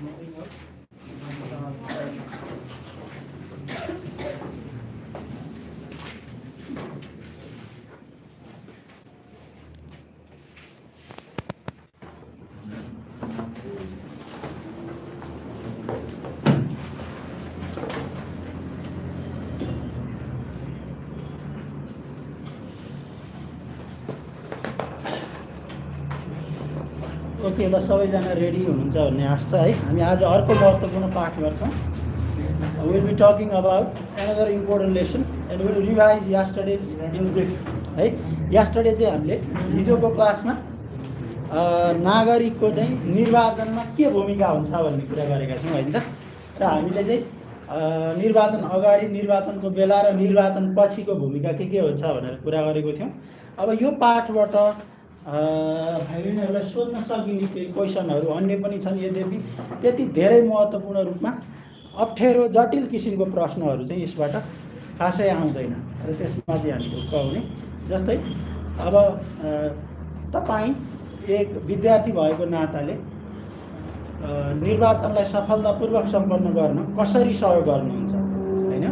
Okay ल सबैजना ready हुनुहुन्छ भन्ने आशा है। हामी आज अर्को महत्त्वपूर्ण पाठ गर्छौँ। Will be talking about another important lesson and will revise yesterday's in brief है। यस्टरडे चाहिँ हामीले हिजोको क्लासमा नागरिकको चाहिँ निर्वाचनमा के भूमिका हुन्छ भन्ने कुरा गरेका छौँ होइन त। र हामीले चाहिँ निर्वाचन अगाडि, निर्वाचनको बेला र निर्वाचन पछिको भूमिका के हुन्छ भनेर कुरा गरेको थियौँ। अब यो पाठबाट भाइबहिनीहरूलाई सोध्न सकिने केही क्वेसनहरू अन्य पनि छन्, यद्यपि त्यति धेरै महत्त्वपूर्ण रूपमा अप्ठ्यारो जटिल किसिमको प्रश्नहरू चाहिँ यसबाट खासै आउँदैन र त्यसमा चाहिँ हामी ढुक्क हुने। जस्तै अब तपाईँ एक विद्यार्थी भएको नाताले निर्वाचनलाई सफलतापूर्वक सम्पन्न गर्न कसरी सहयोग गर्नुहुन्छ होइन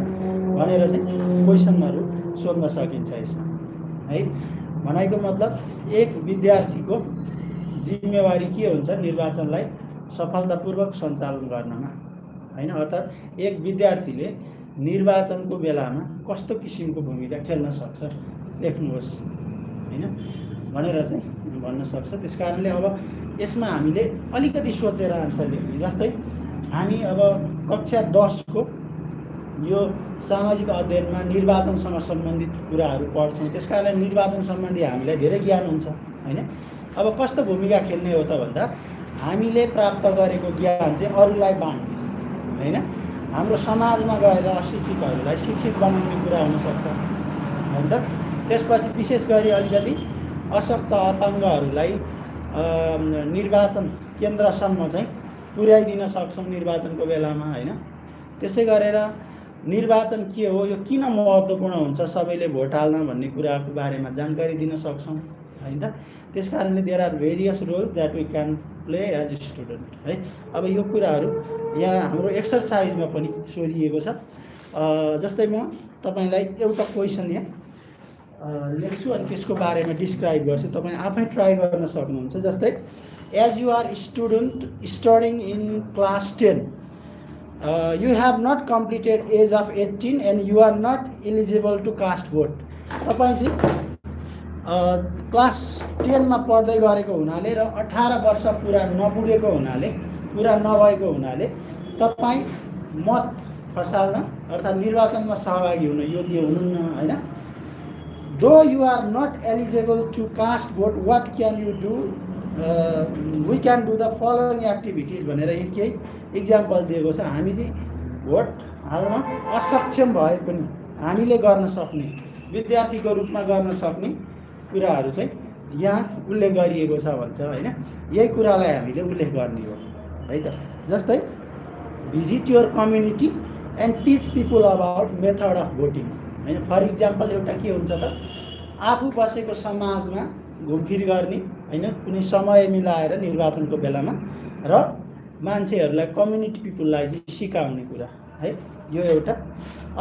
भनेर चाहिँ क्वेसनहरू सोध्न सकिन्छ यसमा है। भनाइको मतलब एक विद्यार्थीको जिम्मेवारी के हुन्छ निर्वाचनलाई सफलतापूर्वक सञ्चालन गर्नमा होइन। अर्थात् एक विद्यार्थीले निर्वाचनको बेलामा कस्तो किसिमको भूमिका खेल्न सक्छ लेख्नुहोस् होइन भनेर चाहिँ भन्न सक्छ। त्यस कारणले अब यसमा हामीले अलिकति सोचेर आन्सर लेख्ने। जस्तै हामी अब कक्षा 10 को यो सामाजिक अध्ययनमा निर्वाचनसँग सम्बन्धित कुराहरू पढ्छौँ। त्यस कारणले निर्वाचन सम्बन्धी हामीलाई धेरै ज्ञान हुन्छ होइन। अब कस्तो भूमिका खेल्ने हो त भन्दा हामीले प्राप्त गरेको ज्ञान चाहिँ अरूलाई बाँड्ने होइन। हाम्रो समाजमा गएर अशिक्षितहरूलाई शिक्षित बनाउने कुरा हुनसक्छ होइन त। त्यसपछि विशेष गरी अलिकति अशक्त अपाङ्गहरूलाई निर्वाचन केन्द्रसम्म चाहिँ पुर्याइदिन सक्छौँ निर्वाचनको बेलामा होइन। त्यसै गरेर निर्वाचन के हो, यो किन महत्त्वपूर्ण हुन्छ, सबैले भोट हाल्न भन्ने कुराको बारेमा जानकारी दिन सक्छौँ होइन त। त्यस कारणले there are various role that we can play as a student है। अब यो कुराहरू यहाँ हाम्रो एक्सर्साइजमा पनि सोधिएको छ। जस्तै म तपाईँलाई एउटा क्वेसन यहाँ लेख्छु अनि त्यसको बारेमा डिस्क्राइब गर्छु, तपाईँ आफै ट्राई गर्न सक्नुहुन्छ। जस्तै as you are student studying in class 10 you have not completed age of 18 and you are not eligible to cast vote। तपाईँ चाहिँ क्लास 10 मा पढ्दै गरेको हुनाले र 18 वर्ष पुरा नपुगेको हुनाले, पुरा नभएको हुनाले तपाईँ मत खसाल्न अर्थात् निर्वाचनमा सहभागी हुन योग्य हुनुहुन्न होइन। Though you are not eligible to cast vote what can you do, we can do the following activities भनेर केही इक्जाम्पल दिएको छ। हामी चाहिँ भोट हाल्न असक्षम भए पनि हामीले गर्न सक्ने, विद्यार्थीको रूपमा गर्न सक्ने कुराहरू चाहिँ यहाँ उल्लेख गरिएको छ भन्छ होइन। यही कुरालाई हामीले उल्लेख गर्ने हो है त। जस्तै visit your community and teach people about method of voting होइन। फर इक्जाम्पल एउटा के हुन्छ त, आफू बसेको समाजमा घुमफिर गर्ने होइन, कुनै समय मिलाएर निर्वाचनको बेलामा र मान्छेहरूलाई कम्युनिटी पिपुललाई चाहिँ सिकाउने कुरा है, यो एउटा।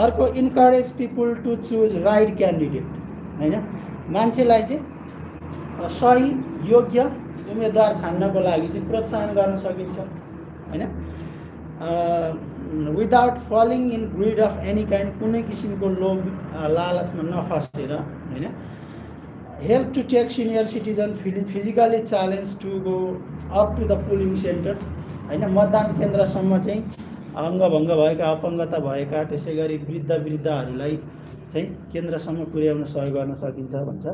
अर्को encourage people to choose right candidate होइन। मान्छेलाई चाहिँ सही योग्य उम्मेदवार छान्नको लागि चाहिँ प्रोत्साहन गर्न सकिन्छ होइन। Without falling in greed of any kind, कुनै किसिमको लोभ लालचमा नफसेर होइन। Help to take senior citizen physically challenge to go up to the polling centre होइन। मतदान केन्द्रसम्म चाहिँ अङ्गभङ्ग भएका, अपङ्गता भएका, त्यसै गरी वृद्धहरूलाई चाहिँ केन्द्रसम्म पुर्याउन सहयोग गर्न सकिन्छ भन्छ।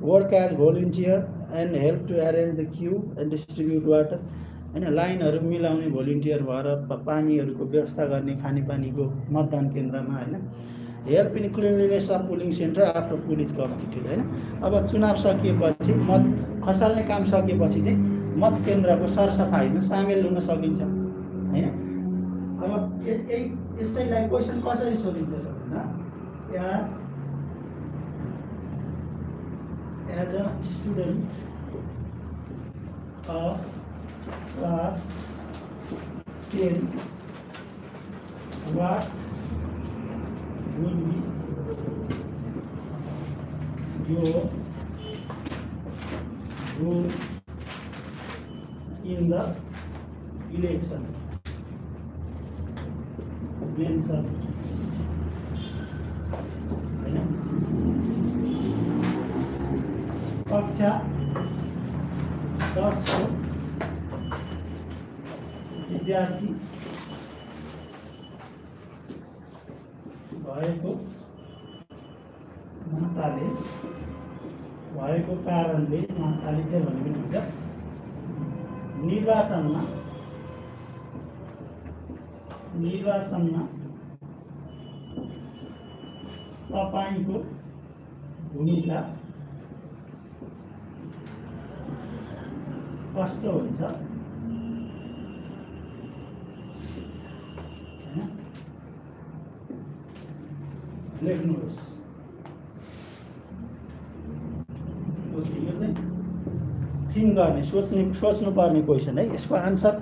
Work as volunteer and help to arrange the queue and distribute water होइन। लाइनहरू मिलाउने, भोलिन्टियर भएर पानीहरूको व्यवस्था गर्ने, खानेपानीको मतदान केन्द्रमा होइन। Help in cleanliness of polling centre after poll is completed होइन। अब चुनाव सकिएपछि, मत खसाल्ने काम सकिएपछि चाहिँ मत केन्द्रको सरसफाइमा सामेल हुन सकिन्छ होइन। अब यसैलाई क्वेसन कसरी सोधिन्छ त भन्दा as a student of class 10 what would be your role in the election? Mention. कक्षा 10 को विद्यार्थी भएको कारणले नाताले चाहिँ भनेको हुन्छ निर्वाचनमा तपाईको भूमिका कस्तो हुन्छ लेख्नुहोस्। ओके, यो चाहिँ थिङ्क गर्ने सोच्नुपर्ने क्वेसन है। यसको आन्सर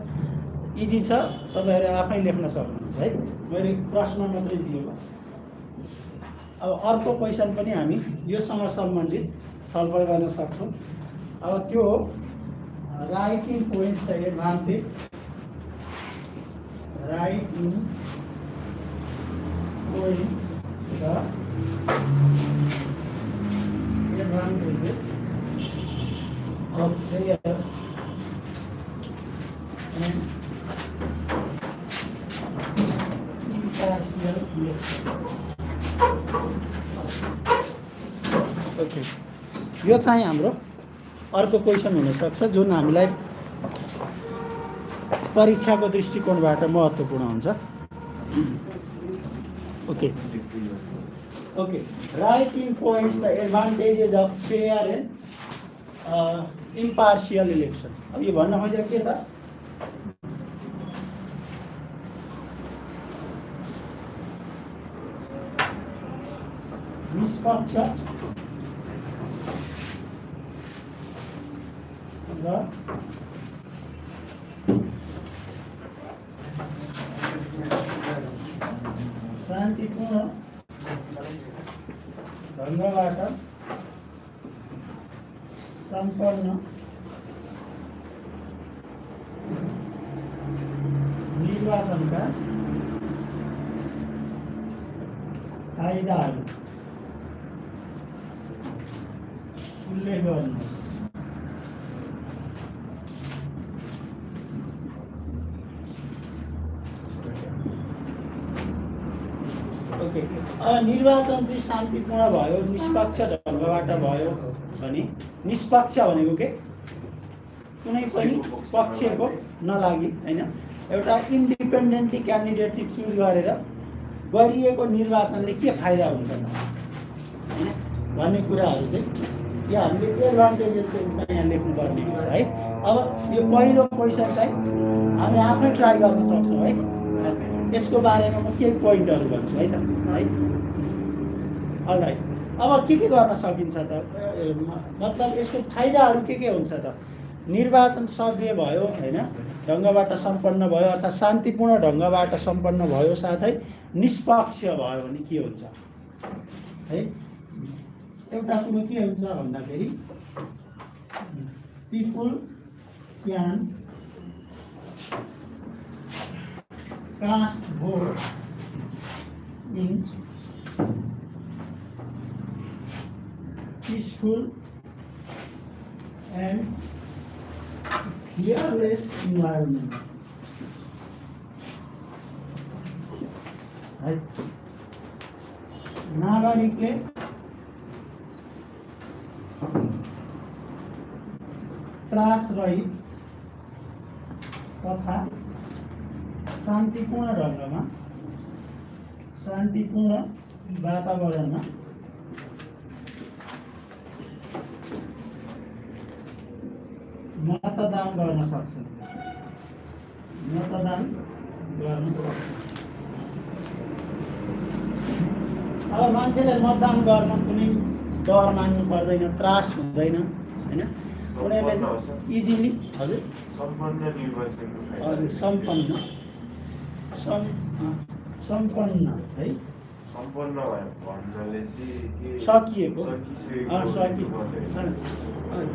इजी छ, तपाईहरु आफै लेख्न सक्नुहुन्छ है। मैले प्रश्न मात्रै दिएको। अब अर्को क्वेसन पनि हामी योसँग सम्बन्धित छलफल गर्न सक्छौं। अब त्यो हो writing points the advantage, writing points the advantages of prayer and impartial election. Okay, यो चाहिँ हाम्रो अर्को क्वेसन हुन सक्छ जुन हामीलाई परीक्षाको दृष्टिकोणबाट महत्त्वपूर्ण हुन्छ। Okay okay, writing points the advantages of fair and impartial election. अब यो भन्न खोजेको के त निष्पक्ष र शान्तिपूर्ण ढङ्गबाट सम्पन्न निर्वाचनका फाइदाहरू उल्लेख गर्नुहोस्। ओके, निर्वाचन चाहिँ शान्तिपूर्ण भयो, निष्पक्ष ढङ्गबाट भयो भने निष्पक्ष भनेको के कुनै पनि पक्षको नलागी हैन, एउटा इन्डिपेन्डेन्टली क्यान्डिडेट चाहिँ चुज गरेर गरिएको निर्वाचनले के फाइदा हुन्छ हैन भन्ने कुराहरू चाहिँ यो हामीले एडभान्टेजेसको रूपमा यहाँ लेख्नुपर्ने हुन्छ है। अब यो पहिलो क्वेसन चाहिँ हामी आफै ट्राई गर्न सक्छौँ है। यसको बारेमा म केही पोइन्टहरू भन्छु है त है। अलराइट, अब के गर्न सकिन्छ त, मतलब यसको फाइदाहरू के हुन्छ त। निर्वाचन सभ्य भयो हैन, ढङ्गबाट सम्पन्न भयो अर्थात् शान्तिपूर्ण ढङ्गबाट सम्पन्न भयो, साथै निष्पक्ष भयो भने के हुन्छ है। एउटा कुरो के हुन्छ भन्दाखेरि people can cast vote in peaceful and fearless environment. नागरिकले त्रास रहित तथा शान्तिपूर्ण ढङ्गमा शान्तिपूर्ण वातावरणमा मतदान गर्न सक्छन्। मतदान गर्न अब मान्छेले मतदान गर्न कुनै डर मान्नु पर्दैन, त्रास हुँदैन हैन। उनीहरूले इजिली हजुर सम्पन्न सम्पन्न है सम्पन्न भन्नाले चाहिँ के सकिएको सकिसकेको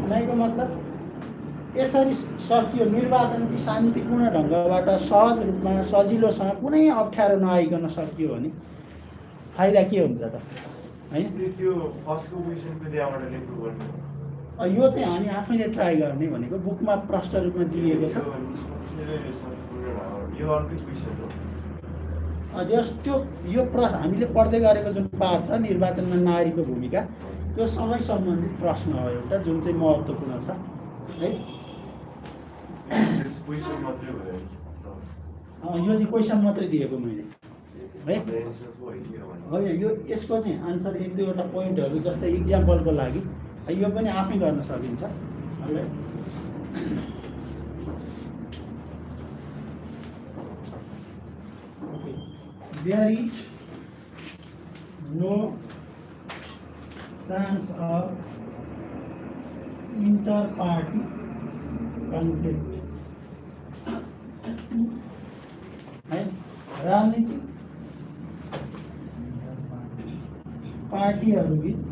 भनेको मतलब यसरी सकियो निर्वाचन चाहिँ शान्तिपूर्ण ढङ्गबाट सहज रूपमा सजिलोसँग कुनै अप्ठ्यारो नआइकन सकियो भने फाइदा के हुन्छ त हैन त्यो फर्स्टको क्वेसनको त्यहाँबाट लेख्नु पर्ने यो चाहिँ हामी आफैले ट्राई गर्ने भनेको बुकमा प्रष्ट रूपमा दिएको छ यो अर्कै क्वेसन हो त्यो यो हामीले पढ्दै गरेको जुन पाठ छ निर्वाचनमा नारीको भूमिका त्यो समय सम्बन्धित प्रश्न हो एउटा जुन चाहिँ महत्त्वपूर्ण छ है क्वेसन मात्रै भयो यो चाहिँ क्वेसन मात्रै दिएको मैले है होइन यो यसको चाहिँ आन्सर एक दुईवटा पोइन्टहरू जस्तै इक्जाम्पलको लागि यो पनि आफै गर्न सकिन्छ There is no chance of inter-party conflict. है राजनीतिक पार्टीहरूबीच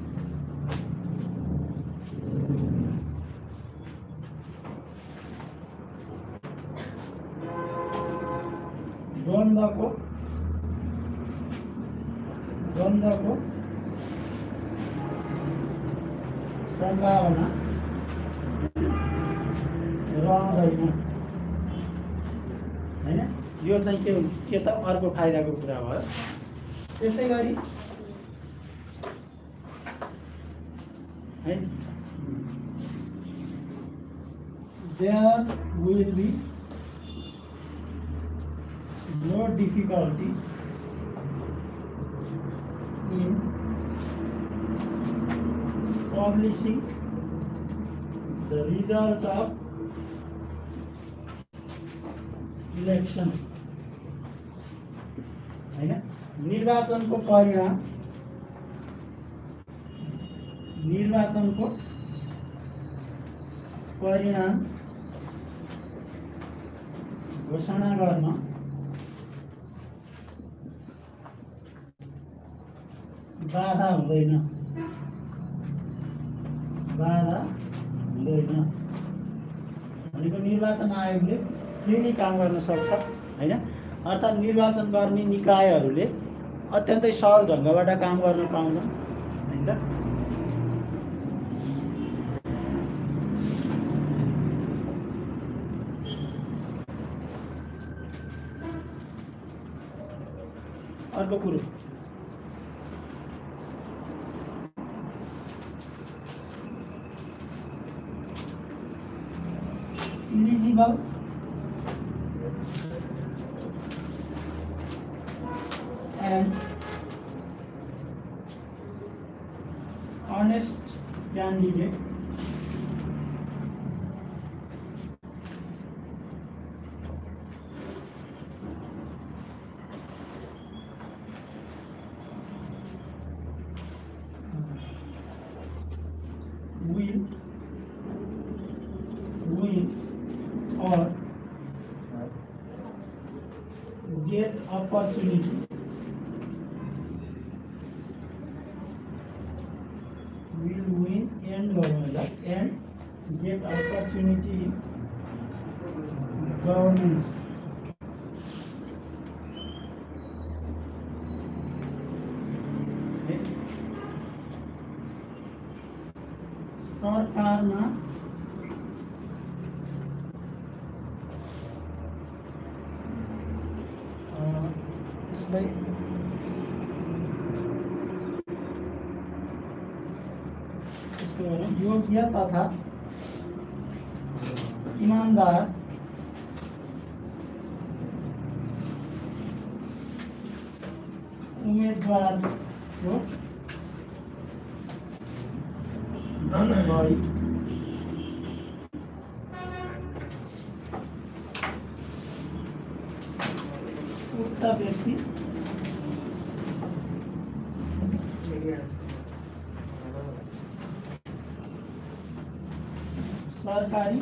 द्वन्द्वको सम्भावना रहँदैन हैन यो चाहिँ के त अर्को फाइदाको कुरा भयो त्यसै गरी है there will be no difficulty in publishing the result of election हैन निर्वाचनको परिणाम घोषणा गर्न बाधा हुँदैन भनेको निर्वाचन आयोगले फ्रीली काम गर्न सक्छ हैन अर्थात् निर्वाचन गर्ने निकायहरूले अत्यन्तै सहज ढङ्गबाट काम गर्न पाउँछन् हैन त अर्को कुरो eligible and honest candidate will or get opportunity will win and get opportunity governance सरकारमा यसलाई योग्य तथा ईमानदार उम्मेदवारको उक्त व्यक्ति सरकारी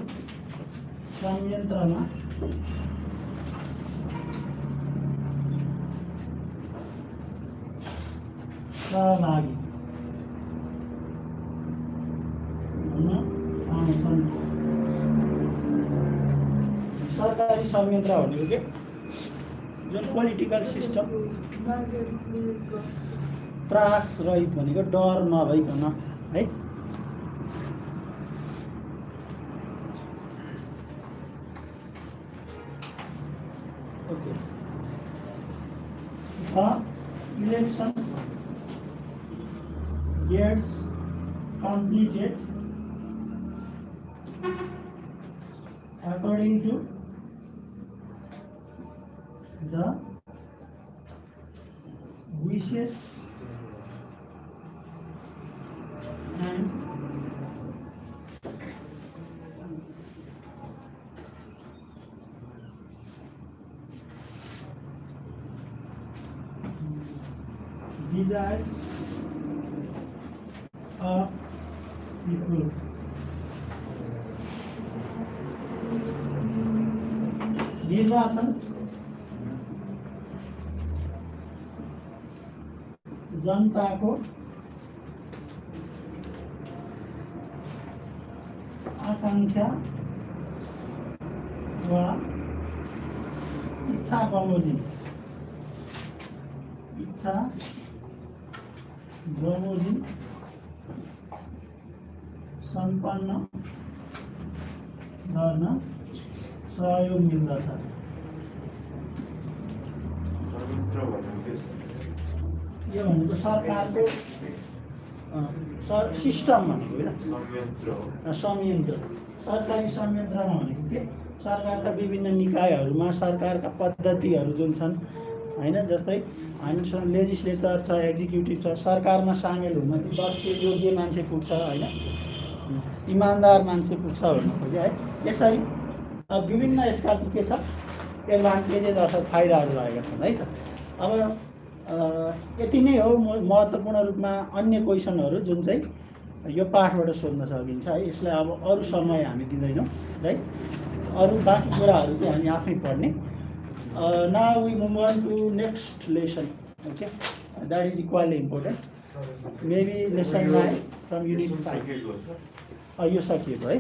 संयन्त्रमा सहभागी हुन आउँछन्। सरकारी संयन्त्र भनेको के जुन पोलिटिकल सिस्टम त्रास रहित भनेको डर नभइकन है okay the election gets completed according to the wishes and desires of people. निर्वाचन जनताको आकांक्षा वा इच्छा बमोजिम सम्पन्न गर्न सहयोग मिल्दछ। यो भनेको सरकारको सिस्टम भनेको होइन संयन्त्र सरकारी संयन्त्रमा भनेको के सरकारका विभिन्न निकायहरूमा सरकारका पद्धतिहरू जुन छन् होइन जस्तै हामीसँग लेजिस्लेचर छ एक्जिक्युटिभ छ सरकारमा सामेल हुन चाहिँ दक्ष योग्य मान्छे पुग्छ होइन इमान्दार मान्छे पुग्छ भन्नु खोज्यो है। यसरी विभिन्न यसका चाहिँ के छ एडभान्टेजेस अर्थात् फाइदाहरू रहेका छन् है त। अब यति नै हो महत्त्वपूर्ण रूपमा अन्य क्वेसनहरू जुन चाहिँ यो पाठबाट सोध्न सकिन्छ है। यसलाई अब अरू समय हामी दिँदैनौँ है अरू बाँकी कुराहरू चाहिँ हामी आफै पढ्ने। Now we move on to next lesson. Okay, that is equally important. Maybe lesson 9 from unit 5. यो सकिएको है।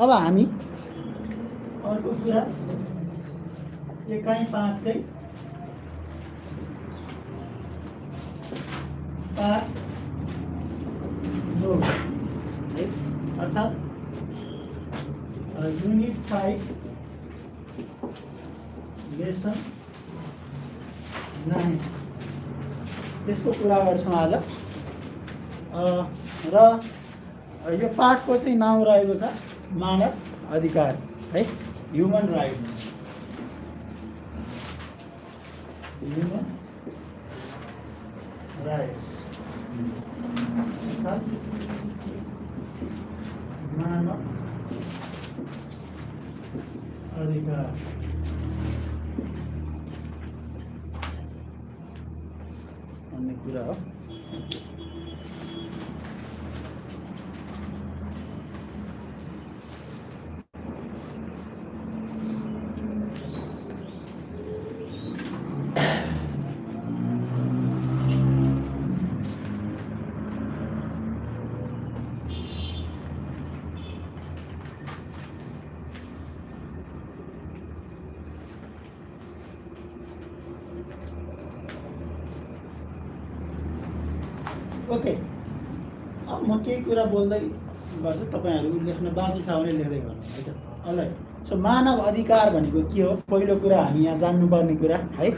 अब हामी अर्को कुरा एकाइ 5 कै पार्ट 2 है अर्थात् युनिट 5 लेसन 9 त्यसको कुरा गर्छौँ आज। र यो पाठको चाहिँ नाम रहेको छ मानव अधिकार है ह्युमन राइट्स। ह्युमन राइट्स मानव अधिकार भन्ने कुरा हो। ओके अब म केही कुरा बोल्दै गर्छु तपाईहरु लेख्न बाँकी छ भने लेख्दै गर्नु है त। अलराइट सो मानव अधिकार भनेको के हो पहिलो कुरा हामी यहाँ जान्नुपर्ने कुरा है।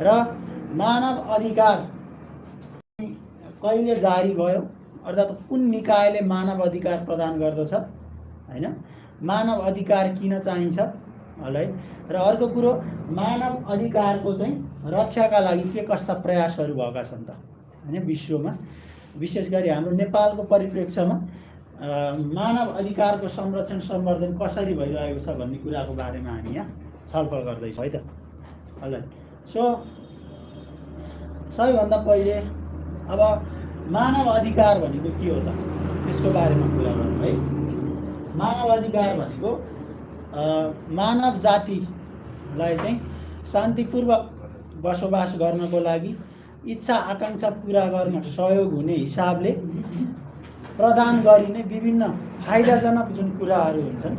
र मानव अधिकार कहिले जारी भयो अर्थात् कुन निकायले मानव अधिकार प्रदान गर्दछ हैन मानव अधिकार किन चाहिन्छ होला है। र अर्को कुरो मानव अधिकारको चाहिँ रक्षाका लागि के कस्ता प्रयासहरू भएका छन् त हैन विश्वमा, विशेष गरी हाम्रो नेपालको परिप्रेक्ष्यमा मानव अधिकारको संरक्षण सम्वर्धन कसरी भइरहेको छ भन्ने कुराको बारेमा हामी यहाँ छलफल गर्दैछौँ है त होला। सो सबैभन्दा पहिले अब मानव अधिकार भनेको के हो त त्यसको बारेमा कुरा गरौँ है। मानव अधिकार भनेको मानव जातिलाई चाहिँ शान्तिपूर्वक बसोबास गर्नको लागि इच्छा आकाङ्क्षा पुरा गर्न सहयोग हुने हिसाबले प्रदान गरिने विभिन्न फाइदाजनक जुन कुराहरू हुन्छन्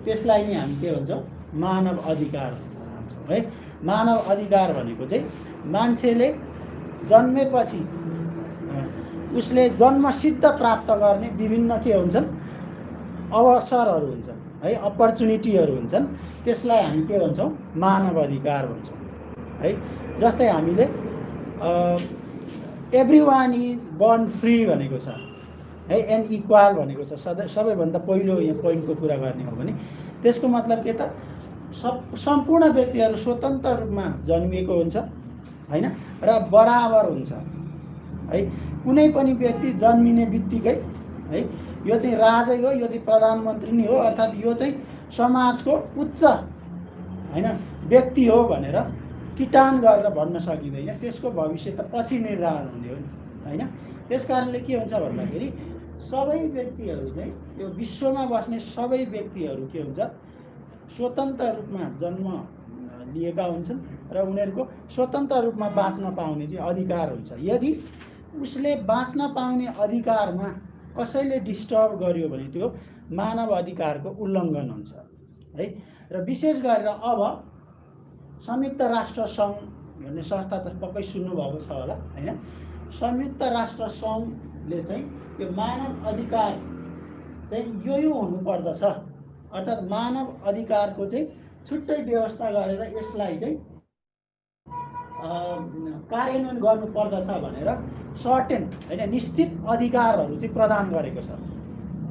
त्यसलाई नै हामी के भन्छौँ मानव अधिकार भन्छौँ है। मानव अधिकार भनेको चाहिँ मान्छेले जन्मेपछि उसले जन्मसिद्ध प्राप्त गर्ने विभिन्न के हुन्छन् अवसरहरू हुन्छन् है, अपर्च्युनिटीहरू हुन्छन्, त्यसलाई हामी के भन्छौँ मानव अधिकार भन्छौँ है। जस्तै हामीले एभ्रिवान इज बर्न फ्री भनेको छ है, एन्ड इक्वाल भनेको छ। सबैभन्दा पहिलो यो पोइन्टको कुरा गर्ने हो भने त्यसको मतलब के त सम्पूर्ण व्यक्तिहरू स्वतन्त्र रूपमा जन्मिएको हुन्छ हैन र बराबर हुन्छ है। कुनै पनि व्यक्ति जन्मिने बित्तिकै है यो चाहिँ राजै हो, यो चाहिँ प्रधानमन्त्री नै हो, अर्थात् यो चाहिँ समाजको उच्च हैन व्यक्ति हो भनेर किटान गरेर भन्न सकिँदैन। त्यसको भविष्य त पछि निर्धारण हुने हो नि हैन। त्यस कारणले के हुन्छ भन्दाखेरि सबै व्यक्तिहरू चाहिँ यो विश्वमा बस्ने सबै व्यक्तिहरू के हुन्छ स्वतन्त्र रूपमा जन्म लिएका हुन्छन् र उनीहरूको स्वतन्त्र रूपमा बाँच्न पाउने चाहिँ अधिकार हुन्छ। यदि उसले बाँच्न पाउने अधिकारमा कसैले डिस्टर्ब गर्यो भने त्यो मानव अधिकारको उल्लङ्घन हुन्छ है। र विशेष गरेर अब संयुक्त राष्ट्र सङ्घ भन्ने संस्था त पक्कै सुन्नुभएको छ होला हैन। संयुक्त राष्ट्र सङ्घले चाहिँ यो मानव अधिकार चाहिँ यो हुनुपर्दछ, अर्थात् मानव अधिकारको चाहिँ छुट्टै व्यवस्था गरेर यसलाई चाहिँ कार्यान्वयन गर्नुपर्दछ भनेर सर्टेन हैन निश्चित अधिकारहरू चाहिँ प्रदान गरेको छ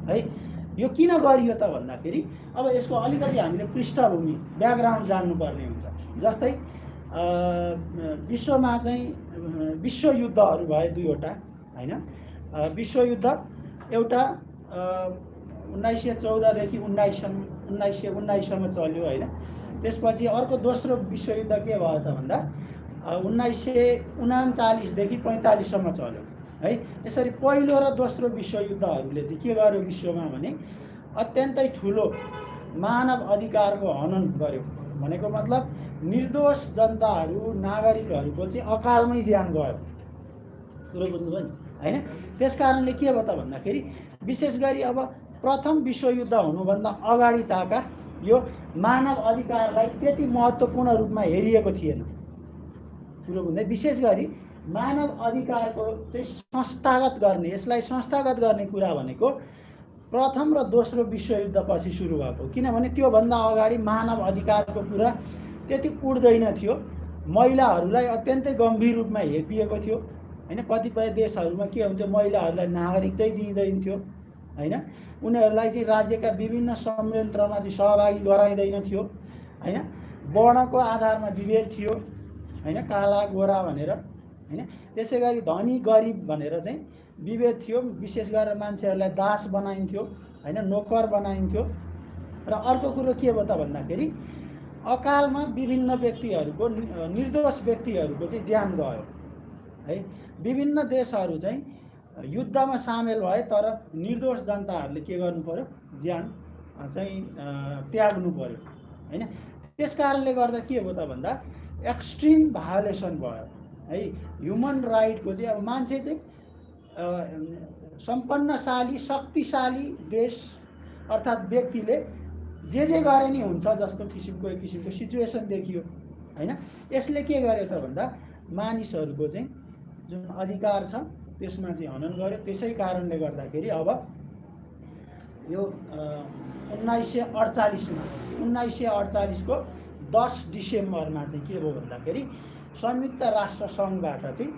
है। यो किन गरियो त भन्दाखेरि अब यसको अलिकति हामीले पृष्ठभूमि ब्याकग्राउन्ड जान्नुपर्ने हुन्छ। जस्तै विश्वमा चाहिँ विश्वयुद्धहरू भए दुईवटा हैन। विश्वयुद्ध एउटा 1914 देखि 1919सम्म चल्यो हैन। त्यसपछि अर्को दोस्रो विश्वयुद्ध के भयो त भन्दा 1939 देखि 45 सम्म चल्यो है। यसरी पहिलो र दोस्रो विश्वयुद्धहरूले चाहिँ के गर्यो विश्वमा भने अत्यन्तै ठुलो मानव अधिकारको हनन गर्यो। भनेको मतलब निर्दोष जनताहरू नागरिकहरूको चाहिँ अकालमै ज्यान गयो। कुरो बुझ्नुभयो नि हैन। त्यस कारणले के भयो त भन्दाखेरि विशेष गरी अब प्रथम विश्वयुद्ध हुनुभन्दा अगाडि ताका यो मानव अधिकारलाई त्यति महत्त्वपूर्ण रूपमा हेरिएको थिएन। कुरो बुझ्दै विशेष गरी मानव अधिकारको चाहिँ संस्थागत गर्ने, यसलाई संस्थागत गर्ने कुरा भनेको प्रथम र दोस्रो विश्वयुद्धपछि सुरु भएको। किनभने त्योभन्दा अगाडि मानव अधिकारको कुरा त्यति उड्दैन थियो। महिलाहरूलाई अत्यन्तै गम्भीर रूपमा हेपिएको थियो हैन। कतिपय देशहरूमा के हुन्थ्यो महिलाहरूलाई नागरिकतै दिइँदैन थियो हैन। उनीहरूलाई चाहिँ राज्यका विभिन्न संयन्त्रमा चाहिँ सहभागी गराइँदैन थियो हैन। वर्णको आधारमा विभेद थियो हैन, काला गोरा भनेर हैन। त्यसै गरी धनी गरिब भनेर चाहिँ विभेद थियो। विशेष गरेर मान्छेहरूलाई दास बनाइन्थ्यो हैन, नोकर बनाइन्थ्यो। र अर्को कुरो के भयो त भन्दाखेरि अकालमा विभिन्न व्यक्तिहरूको निर्दोष व्यक्तिहरूको चाहिँ ज्यान गयो है। विभिन्न देशहरू चाहिँ युद्धमा सामेल भए तर निर्दोष जनताहरूले के गर्नु पर्यो ज्यान चाहिँ त्याग्नु पर्यो हैन। त्यस कारणले गर्दा के भयो त भन्दा एक्सट्रिम भायोलेसन भयो है। ह्युमन राइटको चाहिँ अब मान्छे चाहिँ सम्पन्नशाली शक्तिशाली देश अर्थात् व्यक्तिले जे गरे नि हुन्छ जस्तो किसिमको एक किसिमको सिचुएसन देखियो हैन। यसले के गर्यो त भन्दा मानिसहरूको चाहिँ जुन अधिकार छ त्यसमा चाहिँ हनन गर्यो। त्यसै कारणले गर्दाखेरि अब यो 1948 को 10 डिसेम्बरमा चाहिँ के भयो भन्दाखेरि संयुक्त राष्ट्र सङ्घबाट चाहिँ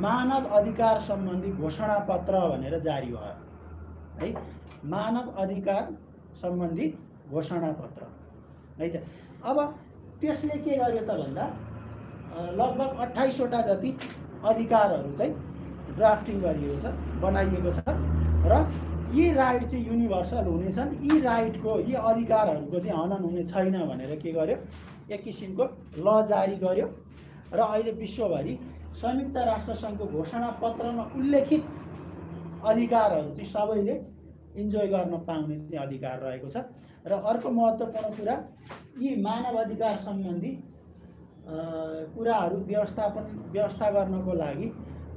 मानव अधिकार सम्बन्धी घोषणापत्र भनेर जारी भयो है। मानव अधिकार सम्बन्धी घोषणापत्र है त। अब त्यसले के गर्यो त भन्दा लगभग 28वटा जति अधिकारहरू चाहिँ ड्राफ्टिङ गरिएको छ, बनाइएको छ र यी राइट चाहिँ युनिभर्सल हुनेछन्, यी राइटको यी अधिकारहरूको चाहिँ हनन हुने छैन भनेर के गर्यो, एक किसिमको ल जारी गर्यो र अहिले विश्वभरि संयुक्त राष्ट्रसङ्घको घोषणापत्रमा उल्लेखित अधिकारहरू चाहिँ सबैले इन्जोय गर्न पाउने चाहिँ अधिकार रहेको छ। र अर्को महत्त्वपूर्ण कुरा, यी मानव अधिकार सम्बन्धी कुराहरू व्यवस्था गर्नको लागि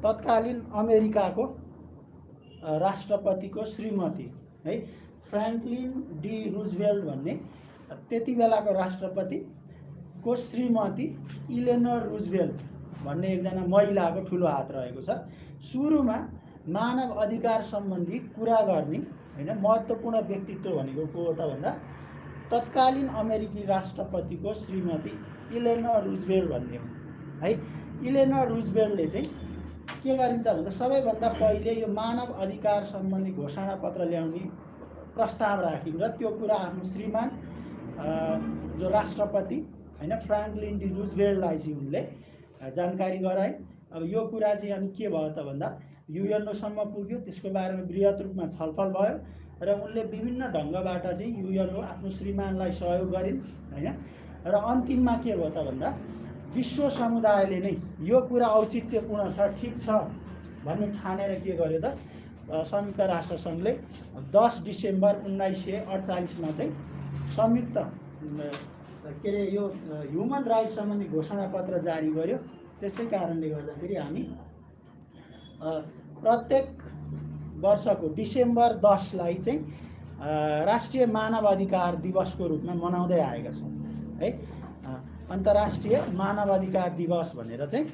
तत्कालीन अमेरिकाको राष्ट्रपतिको श्रीमती है फ्र्याङ्कलिन डी रुजवेल्ट भन्ने त्यति बेलाको राष्ट्रपतिको श्रीमती इलेनोर रुजवेल्ट भन्ने एकजना महिलाको ठुलो हात रहेको छ। सुरुमा मानव अधिकार सम्बन्धी कुरा गर्ने हैन महत्त्वपूर्ण व्यक्तित्व भनेको को हो त भन्दा तत्कालीन अमेरिकी राष्ट्रपतिको श्रीमती इलेनोर रुजवेल्ट भन्ने हो है। इलेनोर रुजवेल्टले चाहिँ के गरिन् त भन्दा सबैभन्दा पहिले यो मानव अधिकार सम्बन्धी घोषणापत्र ल्याउने प्रस्ताव राखिन् र त्यो कुरा आफ्नो श्रीमान जो राष्ट्रपति हैन फ्र्याङ्कलिन डी रुजवेल्टलाई चाहिँ उनले जानकारी गराए। अब यो कुरा चाहिँ अनि के भयो त भन्दा युएनओसम्म पुग्यो, त्यसको बारेमा बृहत रूपमा छलफल भयो र उनले विभिन्न ढङ्गबाट चाहिँ युएनओ आफ्नो श्रीमानलाई सहयोग गरिन् हैन। र अन्तिममा के भयो त भन्दा विश्व समुदायले नै यो कुरा औचित्यपूर्ण छ, ठिक छ भन्ने ठानेर के गर्यो त संयुक्त राष्ट्रसङ्घले 10 डिसेम्बर 1948मा चाहिँ संयुक्त के अरे यो ह्युमन राइट्स सम्बन्धी घोषणापत्र जारी गर्यो। त्यसै कारणले गर्दाखेरि हामी प्रत्येक वर्षको डिसेम्बर 10लाई चाहिँ राष्ट्रिय मानव अधिकार दिवसको रूपमा मनाउँदै आएका छौँ है। अन्तर्राष्ट्रिय मानव अधिकार दिवस भनेर चाहिँ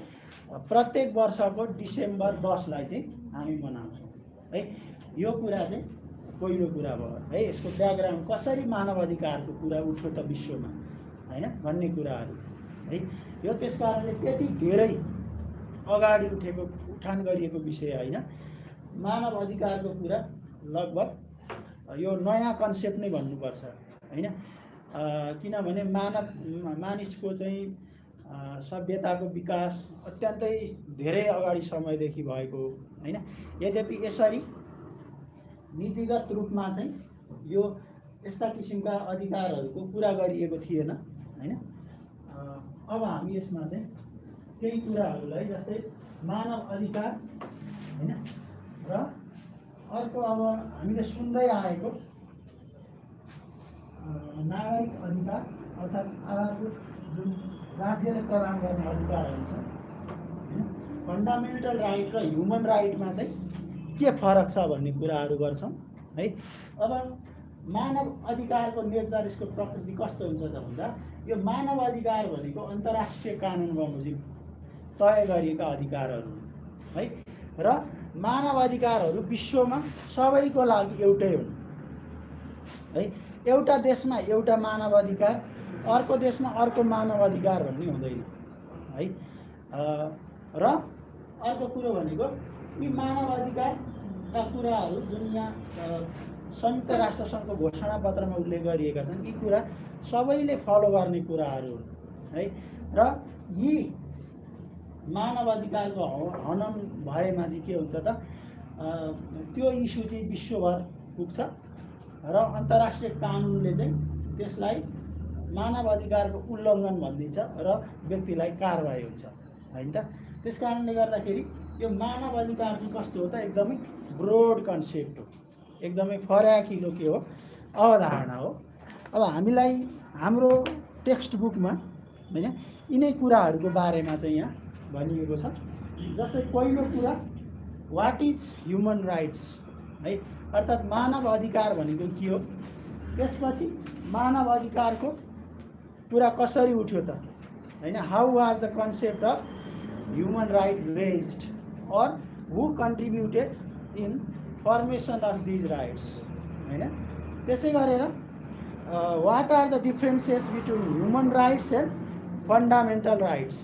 प्रत्येक वर्षको डिसेम्बर 10लाई चाहिँ हामी मनाउँछौँ है। यो कुरा चाहिँ पहिलो कुरा भयो है। यसको ब्याकग्राउन्ड कसरी मानव अधिकारको कुरा उठ्यो त विश्वमा हैन भन्ने कुराहरू है। यो त्यसकारणले त्यति धेरै अगाडि उठान गरिएको विषय होइन। मानव अधिकारको कुरा लगभग यो नयाँ कन्सेप्ट नै भन्नुपर्छ हैन। किनभने मानिसको चाहिँ सभ्यताको विकास अत्यन्तै धेरै अगाडि समयदेखि भएको हैन। यद्यपि यसरी नीतिगत रूपमा चाहिँ यो यस्ता किसिमका अधिकारहरूको कुरा गरिएको थिएन हैन। अब हामी यसमा चाहिँ केही कुराहरूलाई जस्तै मानव अधिकार हैन र अर्को अब हामीले सुन्दै आएको नागरिक अधिकार अर्थात् आधारभूत जुन राज्यले प्रदान गर्ने अधिकारहरू छ हैन, फन्डामेन्टल राइट र ह्युमन राइटमा चाहिँ के फरक छ भन्ने कुराहरू गर्छौँ है। अब मानव अधिकारको नेचर, यसको प्रकृति कस्तो हुन्छ त भन्दा यो मानव अधिकार भनेको अन्तर्राष्ट्रिय कानुन बमोजिम तय गरिएका अधिकारहरू है। र मानव अधिकारहरू विश्वमा सबैको लागि एउटै हुन् है। एउटा देशमा एउटा मानव अधिकार, अर्को देशमा अर्को मानव अधिकार भन्ने हुँदैन है। र अर्को कुरो भनेको यी मानव अधिकारका कुराहरू जुन यहाँ संयुक्त राष्ट्रसङ्घको घोषणापत्रमा उल्लेख गरिएका छन्, यी कुरा सबैले फलो गर्ने कुराहरू हुन् है। र यी मानव अधिकारको हनन भएमा चाहिँ के हुन्छ त त्यो इस्यु चाहिँ विश्वभर पुग्छ र अन्तर्राष्ट्रिय कानुनले चाहिँ त्यसलाई मानव अधिकारको उल्लङ्घन भनिदिन्छ र व्यक्तिलाई कारबाही हुन्छ हैन त। त्यसकारणले गर्दाखेरि यो मानव अधिकार चाहिँ कस्तो हो त एकदमै ब्रोड कन्सेप्ट हो, एकदमै फराकिलो के हो अवधारणा हो। अब हामीलाई हाम्रो टेक्स्ट बुकमा हैन यिनै कुराहरूको बारेमा चाहिँ यहाँ भनिएको छ। जस्तै पहिलो कुरा वाट इज ह्युमन राइट्स है, अर्थात् मानव अधिकार भनेको के हो। त्यसपछि मानव अधिकारको कुरा कसरी उठ्यो त हैन, how was the concept of human right raised और who contributed in formation of these rights हैन। त्यसै गरेर what are the differences between human rights and fundamental rights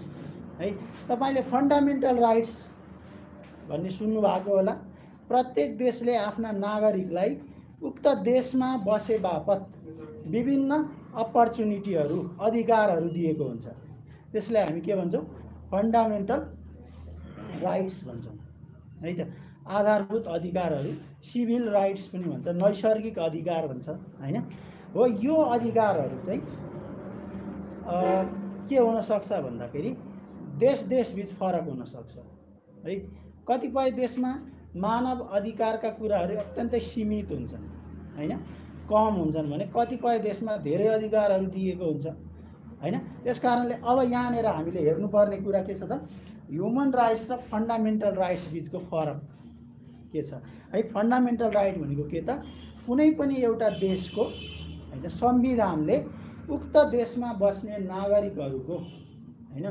है। तपाईले फन्डामेन्टल राइट्स भन्ने सुन्नुभएको होला। प्रत्येक देशले आफ्ना नागरिकलाई उक्त देशमा बसे बापत विभिन्न अपर्च्युनिटीहरू अधिकारहरू दिएको हुन्छ। त्यसलाई हामी के भन्छौँ? फन्डामेन्टल राइट्स भन्छौँ है त। आधारभूत अधिकारहरू सिभिल राइट्स पनि भन्छ, नैसर्गिक अधिकार भन्छ होइन। हो, यो अधिकारहरू चाहिँ के हुनसक्छ भन्दाखेरि देशबिच फरक हुनसक्छ है। कतिपय देशमा मानव अधिकारका कुराहरू अत्यन्तै सीमित हुन्छन् होइन, कम हुन्छन् भने कतिपय देशमा धेरै अधिकारहरू दिएको हुन्छ होइन। त्यस कारणले अब यहाँनिर हामीले हेर्नुपर्ने कुरा के छ त? ह्युमन राइट्स र फन्डामेन्टल राइट्स बिचको फरक के छ है। फन्डामेन्टल राइट भनेको के त? कुनै पनि एउटा देशको होइन संविधानले उक्त देशमा बस्ने नागरिकहरूको होइन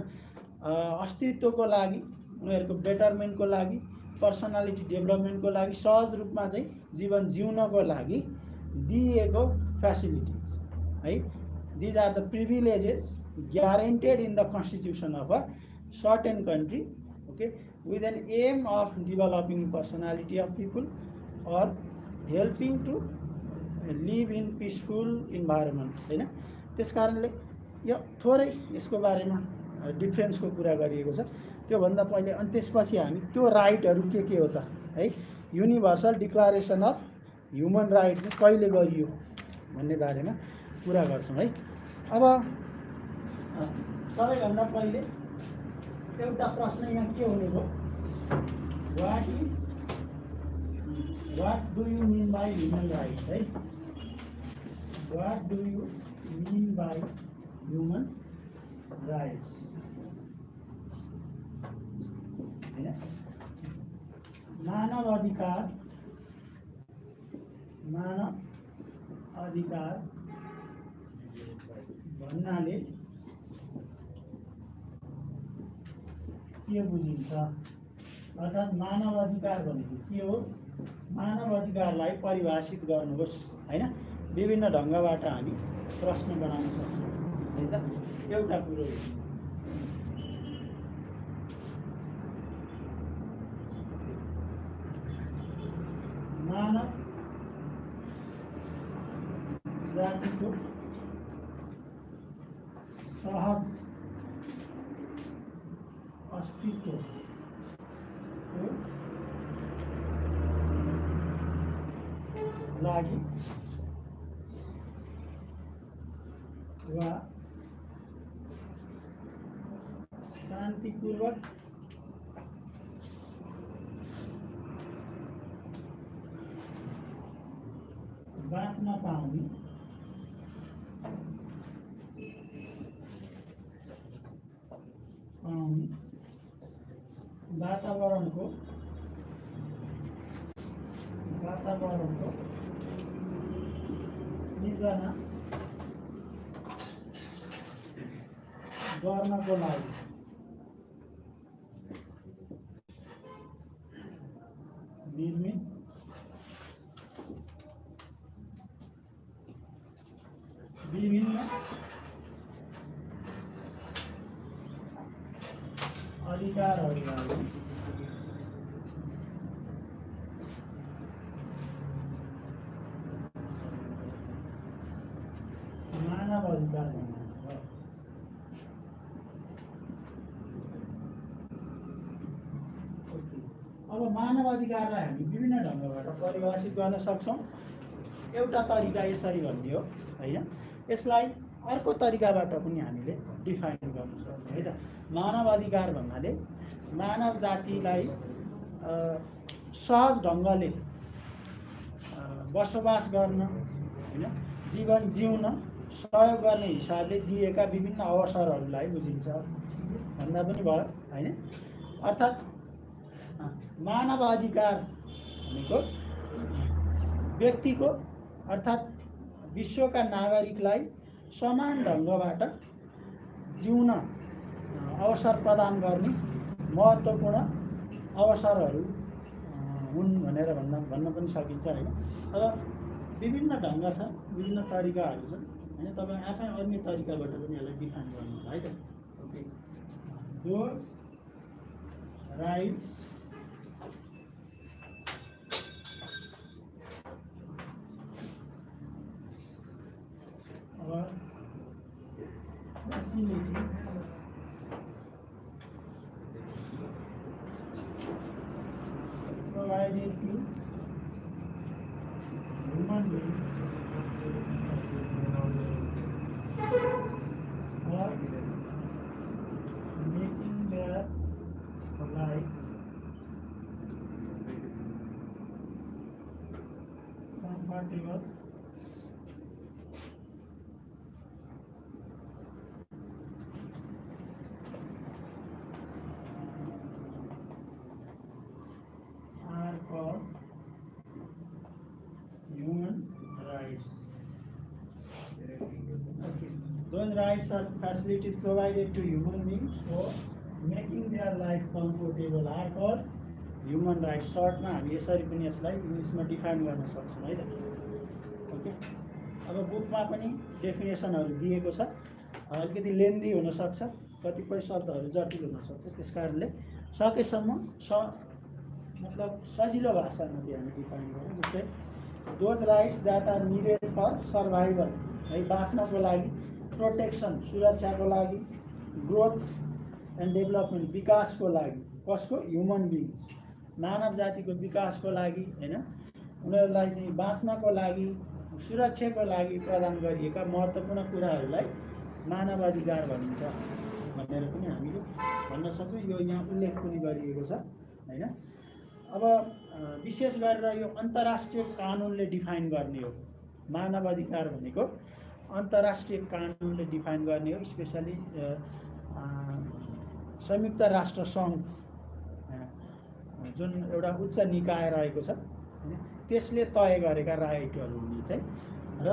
अस्तित्वको लागि, उनीहरूको बेटरमेन्टको लागि, पर्सनालिटी डेभलपमेन्टको लागि, सहज रूपमा चाहिँ जीवन जिउनको लागि दिएको फ्यासिलिटिज है। These are the privileges guaranteed in the constitution of a certain country, okay, with an aim of developing personality of people or helping to live in peaceful environment होइन। त्यस कारणले यो थोरै यसको बारेमा डिफ्रेन्सको कुरा गरिएको छ। त्योभन्दा पहिले अनि त्यसपछि हामी त्यो राइटहरू के हो त है। Universal declaration of human right चाहिँ कहिले गरियो भन्ने बारेमा कुरा गर्छौँ है। अब सबैभन्दा पहिले एउटा प्रश्न यहाँ के हुने भयो? What do you mean by human rights है। What do you mean by human rights होइन। मानव अधिकार भन्नाले के बुझिन्छ? अर्थात् मानव अधिकार भनेको के हो? मानव अधिकारलाई परिभाषित गर्नुहोस् होइन। विभिन्न ढङ्गबाट हामी प्रश्न बनाउन सक्छौँ है त। एउटा कुरो मानव जातिको सहज अस्तित्व लागि वा शान्तिपूर्वक बाँच्न पाउने वातावरणको सृजना गर्नको लागि निर्मित विभिन्न अधिकारहरूलाई मानव अधिकार भनिन्छ। अब मानव अधिकारलाई हामी विभिन्न ढङ्गबाट परिभाषित गर्न सक्छौँ। एउटा तरिका यसरी भन्ने हो होइन। यसलाई अर्को तरिकाबाट पनि हामीले डिफाइन गर्न सक्छौँ है त। मानव अधिकार भन्नाले मानव जातिलाई सहज ढङ्गले बसोबास गर्न होइन, जीवन जिउन सहयोग गर्ने हिसाबले दिएका विभिन्न अवसरहरूलाई बुझिन्छ भन्दा पनि भयो होइन। अर्थात् मानव अधिकार भनेको व्यक्तिको अर्थात् विश्वका नागरिकलाई समान ढङ्गबाट जिउन अवसर प्रदान गर्ने महत्त्वपूर्ण अवसरहरू हुन् भनेर भन्न पनि सकिन्छ होइन। अब विभिन्न ढङ्ग छ, विभिन्न तरिकाहरू छन् होइन। तपाईँ आफै अन्य तरिकाबाट पनि यसलाई डिफाइन गर्नुहुन्छ है त। Okay, those rights facilities provided to human beings for making their life comfortable are called human rights. Okay. Those rights are facilities provided to human beings for making their life comfortable are called human rights. सर्टमा हामी यसरी पनि यसलाई इङ्ग्लिसमा define गर्न सक्छौँ है त। Okay, अब बुकमा पनि डेफिनेसनहरू दिएको छ, अलिकति लेन्दी हुनसक्छ, कतिपय शब्दहरू जटिल हुनसक्छ, त्यस कारणले सकेसम्म मतलब सजिलो भाषामा चाहिँ हामी डिफाइन गरौँ। जस्तै those rights that are needed for survival, है, बाँच्नको लागि, प्रोटेक्सन सुरक्षाको लागि, ग्रोथ एन्ड डेभलपमेन्ट विकासको लागि, कसको ह्युमन बिङ्स मानव जातिको विकासको लागि, होइन, उनीहरूलाई चाहिँ बाँच्नको लागि सुरक्षाको लागि प्रदान गरिएका महत्त्वपूर्ण कुराहरूलाई मानवाधिकार भनिन्छ भनेर पनि हामीले भन्न सक्छौँ। यो यहाँ उल्लेख पनि गरिएको छ, होइन। अब विशेष गरेर यो अन्तर्राष्ट्रिय कानुनले डिफाइन गर्ने हो। मानवाधिकार भनेको अन्तर्राष्ट्रिय कानुनले डिफाइन गर्ने हो, स्पेसली संयुक्त राष्ट्र सङ्घ जुन एउटा उच्च निकाय रहेको छ, त्यसले तय गरेका राइटहरू हुने चाहिँ, र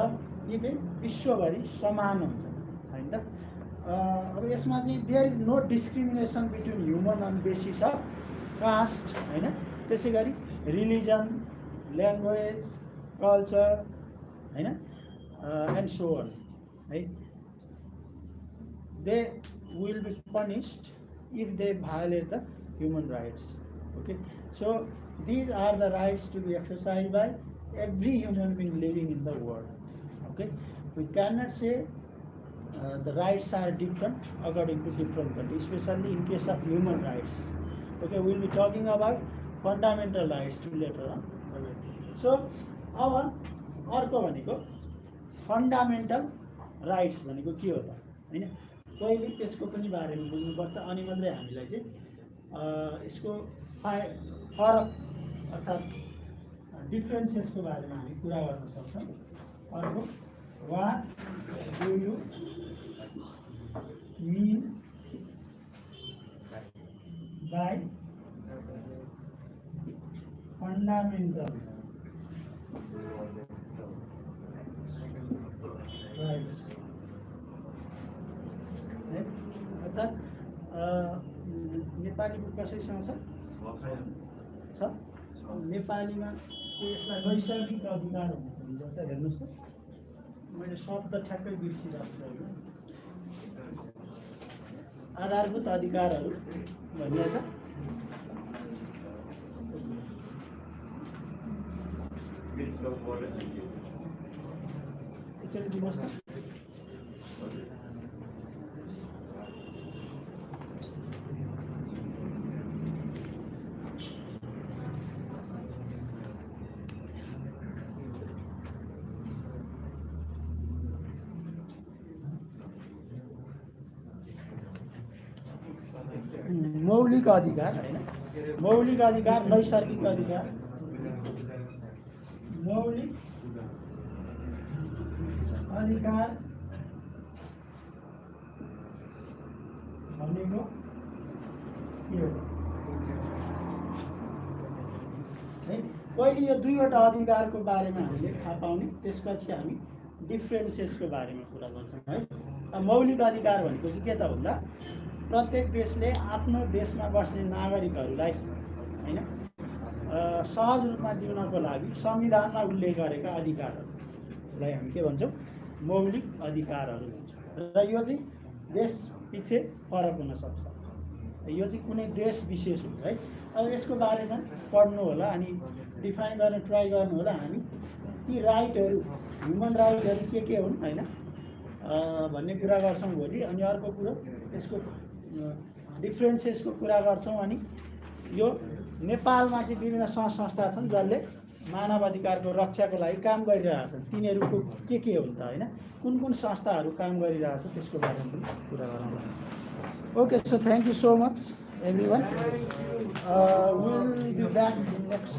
यी चाहिँ विश्वभरि समान हुन्छ, होइन त। अब यसमा चाहिँ there is no discrimination between human on basis of caste, होइन, त्यसै गरी रिलिजन, ल्याङ्ग्वेज, कल्चर, होइन, एन्ड सो अन, है। They will be punished if they violate the human rights. Okay, so these are the rights to be exercised by every human being living in the world. Okay, we cannot say the rights are different according to different countries, especially in case of human rights. Okay, we'll be talking about fundamental rights to later on. So अब अर्को भनेको fundamental rights भनेको के हो त, होइन। पहिले त्यसको पनि बारेमा बुझ्नुपर्छ, अनि मात्रै हामीलाई चाहिँ यसको फरक अर्थात् डिफ्रेन्सेसको बारेमा हामी कुरा गर्न सक्छौँ। अर्को, what do you mean by fundamental rights, अर्थात् नेपाली बुक कसैसँग छ? नेपालीमा यसलाई नैसर्गिक अधिकार भनिन्छ। हेर्नुहोस् त, मैले शब्द ठ्याक्कै बिर्सिरहेको छु, होइन। आधारभूत अधिकारहरू भन्ने छ। एकचोटि दिनुहोस् त। मौलिक अधिकार, होइन, मौलिक अधिकार, नैसर्गिक अधिकार, मौलिक अधिकार भनेको के हो है। पहिले यो दुईवटा अधिकारको बारेमा हामीले थाहा पाउने, त्यसपछि हामी डिफ्रेन्सेसको बारेमा कुरा गर्छौँ, है। मौलिक अधिकार भनेको चाहिँ के त भन्दा प्रत्येक देशले आफ्नो देशमा बस्ने नागरिकहरूलाई, होइन, सहज रूपमा जिउनको लागि संविधानमा उल्लेख गरेका अधिकारहरूलाई हामी के भन्छौँ? मौलिक अधिकारहरू भन्छौँ। र यो चाहिँ देश पछि फरक हुन सक्छ, यो चाहिँ कुनै देश विशेष हुन्छ, है। अब यसको बारेमा पढ्नु होला अनि डिफाइन गर्न ट्राई गर्नु होला हामी। ती राइटहरू, ह्युमन राइटहरू के हुन्, होइन, भन्ने कुरा गर्छौँ भोलि। अनि अर्को कुरो यसको डिफ्रेन्सेसको कुरा गर्छौँ। अनि यो नेपालमा चाहिँ विभिन्न सङ्घ संस्था छन् जसले मानव अधिकारको रक्षाको लागि काम गरिरहेका छन्। तिनीहरूको के हुन् त होइन, कुन कुन संस्थाहरू काम गरिरहेछ त्यसको बारेमा पनि कुरा गरौँला। Okay, so thank you so much everyone. Will be back next